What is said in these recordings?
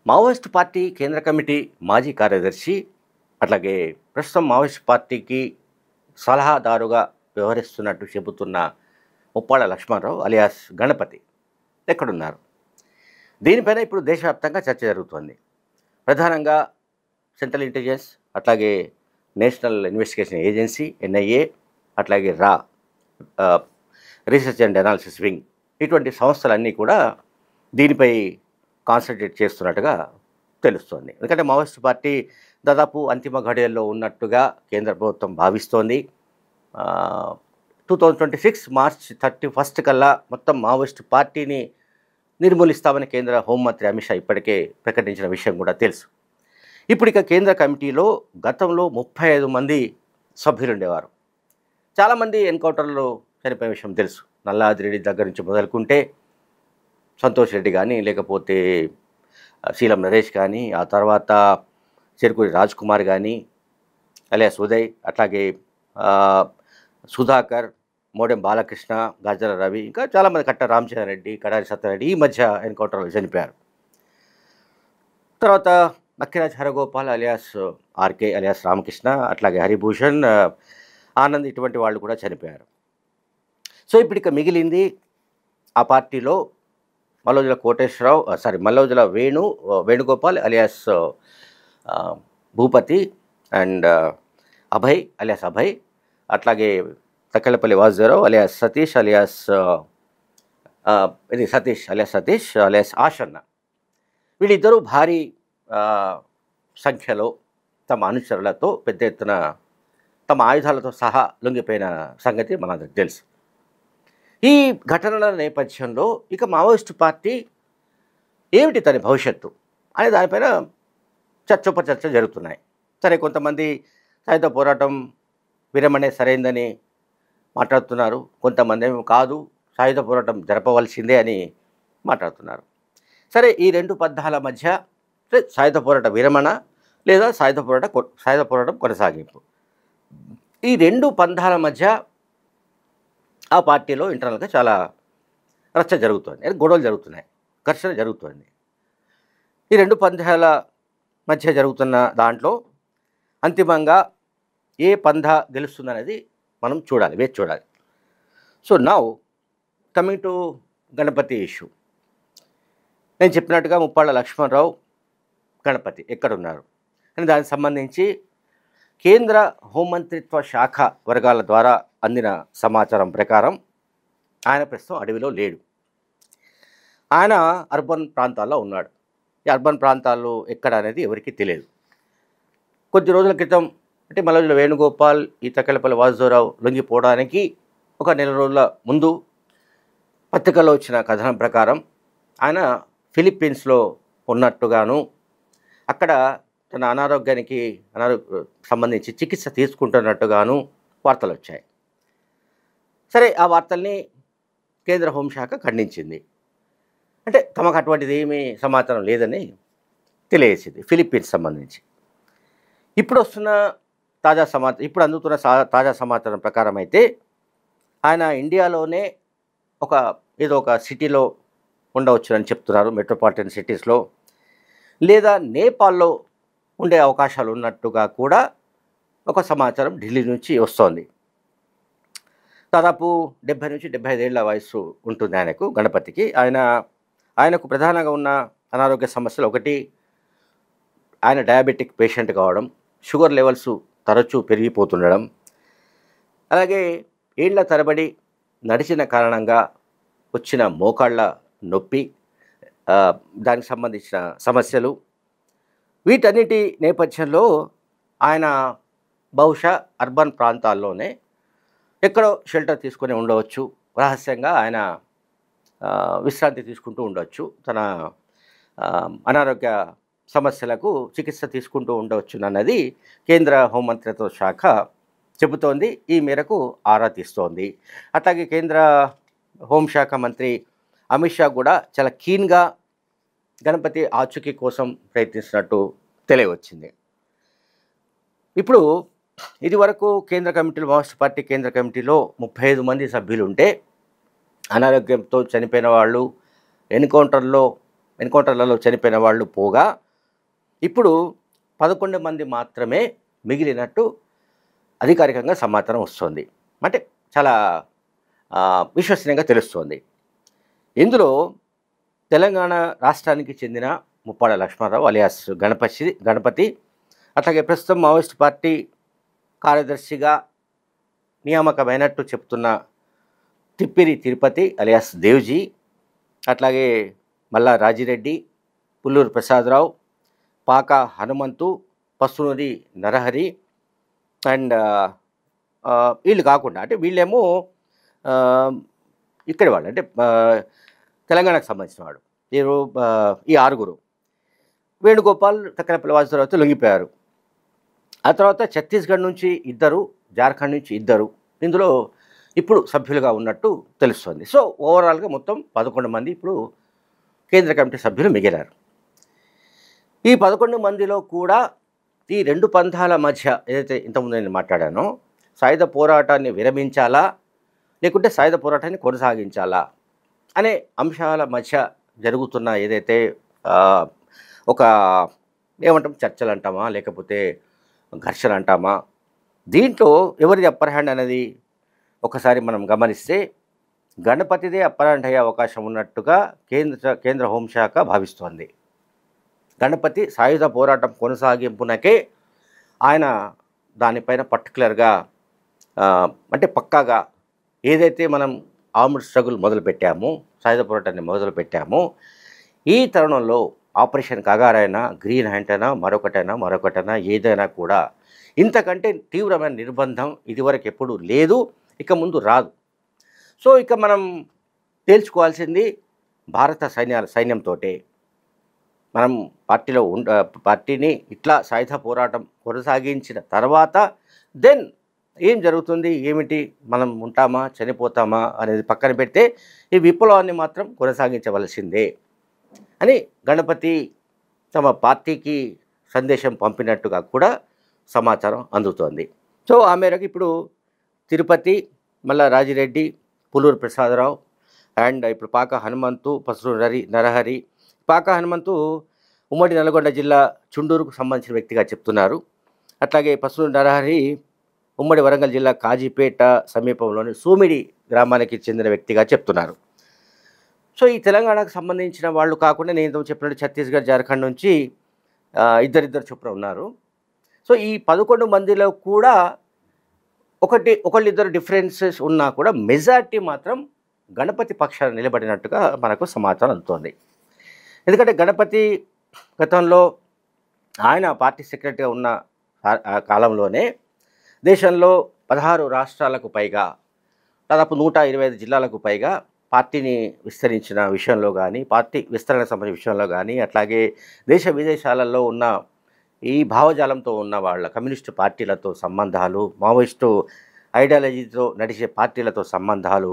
Maoist party కేంద్ర committee మాజీ కార్యదర్శి, అట్లాగే ప్రస్తుతం మావోయిస్టు పార్టీకి సలహాదారుగా వ్యవహరిస్తున్నట్టు చెబుతున్న ముప్పాళ్ళ లక్ష్మణరావు అలియాస్ గణపతి ఎక్కడున్నారు? దీనిపైన ఇప్పుడు దేశవ్యాప్తంగా చర్చ జరుగుతోంది. ప్రధానంగా సెంట్రల్ ఇంటెలిజెన్స్, అట్లాగే నేషనల్ ఇన్వెస్టిగేషన్ ఏజెన్సీ ఎన్ఐఏ, అట్లాగే రీసెర్చ్ అండ్ అనాలిసిస్ వింగ్, ఇటువంటి సంస్థలన్నీ కూడా దీనిపై కాన్సన్ట్రేట్ చేస్తున్నట్టుగా తెలుస్తోంది. ఎందుకంటే మావోయిస్టు పార్టీ దాదాపు అంతిమ ఘడియల్లో ఉన్నట్టుగా కేంద్ర ప్రభుత్వం భావిస్తోంది. 2026 మార్చ్ 31 కల్లా మొత్తం మావోయిస్టు పార్టీని నిర్మూలిస్తామని కేంద్ర హోంమంత్రి అమిత్ షా ఇప్పటికే ప్రకటించిన విషయం కూడా తెలుసు. ఇప్పుడు ఇక కేంద్ర కమిటీలో గతంలో 35 మంది సభ్యులు ఉండేవారు. చాలామంది ఎన్కౌంటర్లో చనిపోయే విషయం తెలుసు. నల్లాద్రి దగ్గర నుంచి మొదలుకుంటే సంతోష్ రెడ్డి కానీ, లేకపోతే శీలం నరేష్ కానీ, ఆ తర్వాత చెరుకూరి రాజ్ కుమార్ కానీ, అలియాస్ ఉదయ్, అట్లాగే సుధాకర్, మోడెం బాలకృష్ణ, గజల రవి, ఇంకా చాలామంది, కట్ట రామచంద్రారెడ్డి, కడారి సత్యరెడ్డి ఈ మధ్య ఎన్కౌంటర్లో చనిపోయారు. తర్వాత Makkiraj Haragopal alias RK alias Ramakrishna, అట్లాగే హరిభూషణ్, ఆనంద్, ఇటువంటి వాళ్ళు కూడా చనిపోయారు. సో ఇప్పుడు ఇక మిగిలింది ఆ పార్టీలో Mallojula Koteswararao, Mallojula Venugopal alias Bhupathi and Abhay alias Abhay, అట్లాగే తక్కెళ్ళపల్లి వాసుదేవరావు అలియాస్ సతీష్ అలియాస్ ఆషన్న. వీళ్ళిద్దరూ భారీ సంఖ్యలో తమ అనుచరులతో పెద్ద ఎత్తున తమ ఆయుధాలతో సహా లొంగిపోయిన సంగతి మనందరికి తెలుసు. ఈ ఘటనల నేపథ్యంలో ఇక మావోయిస్టు పార్టీ ఏమిటి తన భవిష్యత్తు అనే దానిపైన చర్చోపచర్చ జరుగుతున్నాయి. సరే, కొంతమంది సాయుధ పోరాటం విరమణే సరైందని మాట్లాడుతున్నారు, కొంతమంది ఏమో కాదు, సాయుధ పోరాటం జరపవలసిందే అని మాట్లాడుతున్నారు. సరే, ఈ రెండు పద్ధాల మధ్య సాయుధ పోరాట విరమణ లేదా సాయుధ పోరాటం కొనసాగింపు, ఈ రెండు పంథాల మధ్య ఆ పార్టీలో ఇంటర్నల్గా చాలా రచ్చ జరుగుతుంది, గొడవలు జరుగుతున్నాయి, ఘర్షణ జరుగుతుంది. ఈ రెండు పంథాల మధ్య జరుగుతున్న దాంట్లో అంతిమంగా ఏ పంథా గెలుస్తుందనేది మనం వేచి చూడాలి. So now coming to Ganapathi issue, నేను చెప్పినట్టుగా ముప్పాళ్ళ లక్ష్మణరావు గణపతి ఎక్కడున్నారు అని దానికి సంబంధించి కేంద్ర హోంమంత్రిత్వ శాఖ వర్గాల ద్వారా అందిన సమాచారం ప్రకారం ఆయన ప్రస్తుతం అడవిలో లేడు. ఆయన అర్బన్ ప్రాంతాల్లో ఉన్నాడు. ఈ అర్బన్ ప్రాంతాల్లో ఎక్కడ అనేది ఎవరికీ తెలియదు. కొద్ది రోజుల క్రితం, అంటే మల్లోజుల వేణుగోపాల్, ఈ తక్కెళ్ళపల్లి వాసుదేవరావు లొంగిపోవడానికి ఒక నెల రోజుల ముందు పత్రికలో వచ్చిన కథనం ప్రకారం ఆయన ఫిలిప్పీన్స్లో ఉన్నట్టుగాను, అక్కడ తన అనారోగ్యానికి సంబంధించి చికిత్స తీసుకుంటున్నట్టుగాను వార్తలు వచ్చాయి. సరే, ఆ వార్తల్ని కేంద్ర హోంశాఖ ఖండించింది. అంటే తమకు అటువంటిది ఏమీ సమాచారం లేదని తెలియజేసింది ఫిలిప్పీన్స్ సంబంధించి. ఇప్పుడు అందుతున్న తాజా సమాచారం ప్రకారం అయితే ఆయన ఇండియాలోనే ఏదో ఒక సిటీలో ఉండవచ్చునని చెప్తున్నారు, మెట్రోపాలిటన్ సిటీస్లో, లేదా నేపాల్లో ఉండే అవకాశాలు ఉన్నట్టుగా కూడా ఒక సమాచారం ఢిల్లీ నుంచి వస్తోంది. దాదాపు 70 నుంచి 75 ఏళ్ల వయసు ఉంటుంది ఆయనకు, గణపతికి. ఆయనకు ప్రధానంగా ఉన్న అనారోగ్య సమస్యలు, ఒకటి ఆయన డయాబెటిక్ పేషెంట్ కావడం, షుగర్ లెవెల్స్ తరచూ పెరిగిపోతుండడం, అలాగే ఏళ్ల తరబడి నడిచిన కారణంగా వచ్చిన మోకాళ్ళ నొప్పి, దానికి సంబంధించిన సమస్యలు, వీటన్నిటి నేపథ్యంలో ఆయన బహుశా అర్బన్ ప్రాంతాల్లోనే ఎక్కడో షెల్టర్ తీసుకొని ఉండవచ్చు, రహస్యంగా ఆయన విశ్రాంతి తీసుకుంటూ ఉండవచ్చు, తన అనారోగ్య సమస్యలకు చికిత్స తీసుకుంటూ ఉండవచ్చు అన్నది కేంద్ర హోంమంత్రిత్వ శాఖ చెబుతోంది. ఈ మేరకు ఆరా తీస్తోంది. అట్లాగే కేంద్ర హోంశాఖ మంత్రి అమిత్ షా కూడా చాలా కీన్గా గణపతి ఆచూకీ కోసం ప్రయత్నిస్తున్నట్టు తెలియవచ్చింది. ఇప్పుడు ఇది వరకు మావోయిస్టు పార్టీ కేంద్ర కమిటీలో 35 మంది సభ్యులు ఉంటే, అనారోగ్యంతో చనిపోయిన వాళ్ళు, ఎన్కౌంటర్లో ఎన్కౌంటర్లలో చనిపోయిన వాళ్ళు పోగా ఇప్పుడు 11 మంది మాత్రమే మిగిలినట్టు అధికారికంగా సమాచారం వస్తుంది. అంటే చాలా విశ్వసనీయంగా తెలుస్తోంది. ఇందులో తెలంగాణ రాష్ట్రానికి చెందిన ముప్పాడ లక్ష్మణరావు అలియాస్ గణపతి, అట్లాగే ప్రస్తుతం మావోయిస్ట్ పార్టీ కార్యదర్శిగా నియామకమైనట్టు చెప్తున్న తిప్పిరి తిరుపతి అలియాస్ దేవ్జీ, అట్లాగే మల్లా రాజిరెడ్డి, పుల్లూరు ప్రసాదరావు, పాక హనుమంతు, పసునూరి నరహరి అండ్ వీళ్ళు కాకుండా అంటే వీళ్ళేమో ఇక్కడి వాళ్ళు, అంటే తెలంగాణకు సంబంధించిన వాడు. ఈ 6 వేణుగోపాల్, తక్కలపల్లి వాసుదేవరావుతో లొంగిపోయారు. ఆ తర్వాత ఛత్తీస్గఢ్ నుంచి 2, జార్ఖండ్ నుంచి 2 ఇందులో ఇప్పుడు సభ్యులుగా ఉన్నట్టు తెలుస్తుంది. సో ఓవరాల్గా మొత్తం 11 మంది ఇప్పుడు కేంద్ర కమిటీ సభ్యులు మిగిలారు. ఈ 11 మందిలో కూడా ఈ 2 పంథాల మధ్య ఏదైతే ఇంతకుముందు నేను మాట్లాడానో, సాయుధ పోరాటాన్ని విరమించాలా లేకుంటే సాయుధ పోరాటాన్ని కొనసాగించాలా అనే అంశాల మధ్య జరుగుతున్న ఏదైతే ఒక ఏమంటాం చర్చలు అంటామా లేకపోతే ఘర్షణ అంటామా, దీంట్లో ఎవరిది అప్పర్ హ్యాండ్ అనేది ఒకసారి మనం గమనిస్తే గణపతిదే అప్పర్ హ్యాండ్ అయ్యే అవకాశం ఉన్నట్టుగా కేంద్ర హోంశాఖ భావిస్తోంది. గణపతి సాయుధ పోరాటం కొనసాగింపునకే ఆయన దానిపైన పర్టికులర్గా అంటే పక్కాగా ఏదైతే మనం ఆర్మ్డ్ స్ట్రగుల్ మొదలుపెట్టామో, సాయుధ పోరాటాన్ని మొదలుపెట్టామో, ఈ తరుణంలో ఆపరేషన్ కగారైనా, గ్రీన్ హ్యాండ్ అయినా, మరొకటైనా ఏదైనా కూడా ఇంతకంటే తీవ్రమైన నిర్బంధం ఇదివరకు ఎప్పుడు లేదు, ఇక ముందు రాదు. సో ఇక మనం తేల్చుకోవాల్సింది భారత సైన్యంతో మనం పార్టీని ఇట్లా సాయుధ పోరాటం కొనసాగించిన తర్వాత దెన్ ఏం జరుగుతుంది, ఏమిటి, మనం ఉంటామా చనిపోతామా అనేది పక్కన పెడితే ఈ విప్లవాన్ని మాత్రం కొనసాగించవలసిందే అని గణపతి తమ పార్టీకి సందేశం పంపినట్టుగా కూడా సమాచారం అందుతోంది. సో ఆ మేరకు ఇప్పుడు తిరుపతి, మల్లా రాజిరెడ్డి, పుల్లూరు ప్రసాదరావు అండ్ ఇప్పుడు పాక హనుమంతు, పసునూరి నరహరి. పాక హనుమంతు ఉమ్మడి నల్గొండ జిల్లా చుండూరుకు సంబంధించిన వ్యక్తిగా చెప్తున్నారు. అట్లాగే పసునూరి నరహరి ఉమ్మడి వరంగల్ జిల్లా కాజీపేట సమీపంలోని సూమిడి గ్రామానికి చెందిన వ్యక్తిగా చెప్తున్నారు. సో ఈ తెలంగాణకు సంబంధించిన వాళ్ళు కాకుండా నేను ఇంతకు చెప్పినట్టు ఛత్తీస్గఢ్, జార్ఖండ్ నుంచి ఇద్దరు చొప్పున ఉన్నారు. సో ఈ 11 మందిలో కూడా ఒకళ్ళిద్దరు డిఫరెన్సెస్ ఉన్నా కూడా మెజారిటీ మాత్రం గణపతి పక్షాన నిలబడినట్టుగా మనకు సమాచారం అందుతోంది. ఎందుకంటే గణపతి గతంలో ఆయన పార్టీ సెక్రటరీగా ఉన్న కాలంలోనే దేశంలో 16 రాష్ట్రాలకు పైగా దాదాపు 125 జిల్లాలకు పైగా పార్టీని విస్తరించిన విషయంలో కానీ, పార్టీ విస్తరణకు సంబంధించిన విషయంలో కానీ, అట్లాగే దేశ విదేశాలలో ఉన్న ఈ భావజాలంతో ఉన్న వాళ్ళ కమ్యూనిస్టు పార్టీలతో సంబంధాలు, మావోయిస్టు ఐడియాలజీతో నడిచే పార్టీలతో సంబంధాలు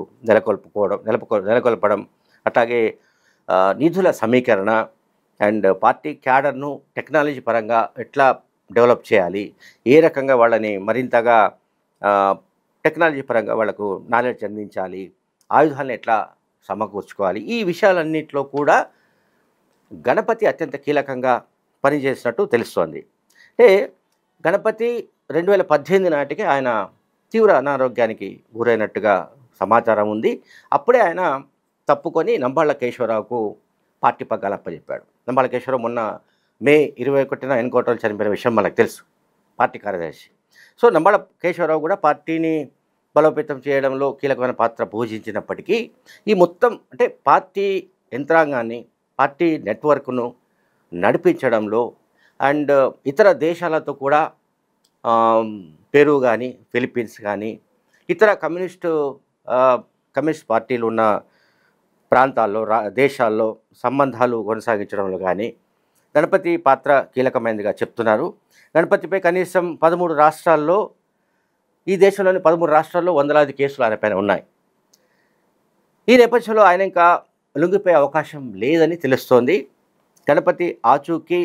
నెలకొల్పడం, అట్లాగే నిధుల సమీకరణ అండ్ పార్టీ క్యాడర్ను టెక్నాలజీ పరంగా ఎట్లా డెవలప్ చేయాలి, ఏ రకంగా వాళ్ళని మరింతగా టెక్నాలజీ పరంగా వాళ్ళకు నాలెడ్జ్ అందించాలి, ఆయుధాలను ఎట్లా సమకూర్చుకోవాలి, ఈ విషయాలన్నింటిలో కూడా గణపతి అత్యంత కీలకంగా పనిచేసినట్టు తెలుస్తోంది. అంటే గణపతి 2018 నాటికి ఆయన తీవ్ర అనారోగ్యానికి గురైనట్టుగా సమాచారం ఉంది. అప్పుడే ఆయన తప్పుకొని నంబాళ్ళ కేశవరావుకు పార్టీ పగ్గాలు అప్పచెప్పాడు. నంబాళ్ళ కేశవరావు మొన్న మే 21న ఎన్కౌంటర్లో చనిపోయిన విషయం మనకు తెలుసు, పార్టీ కార్యదర్శి. సో నంబాళ్ళ కేశవరావు కూడా పార్టీని బలోపేతం చేయడంలో కీలకమైన పాత్ర పోషించినప్పటికీ ఈ మొత్తం అంటే పార్టీ యంత్రాంగాన్ని, పార్టీ నెట్వర్క్ను నడిపించడంలో అండ్ ఇతర దేశాలతో కూడా పెరు కానీ, ఫిలిప్పీన్స్ కానీ, ఇతర కమ్యూనిస్ట్ పార్టీలు ఉన్న ప్రాంతాల్లో, దేశాల్లో సంబంధాలు కొనసాగించడంలో కానీ గణపతి పాత్ర కీలకమైనదిగా చెప్తున్నారు. గణపతిపై కనీసం 13 రాష్ట్రాల్లో, ఈ దేశంలోని 13 రాష్ట్రాల్లో వందలాది కేసులు ఆయన పైన ఉన్నాయి. ఈ నేపథ్యంలో ఆయన ఇంకా లొంగిపోయే అవకాశం లేదని తెలుస్తోంది. గణపతి ఆచూకీ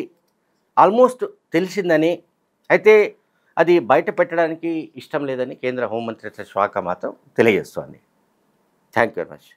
ఆల్మోస్ట్ తెలిసిందని, అయితే అది బయట పెట్టడానికి ఇష్టం లేదని కేంద్ర హోంమంత్రిత్వ శాఖ మాత్రం తెలియజేస్తోంది. Thank you very much.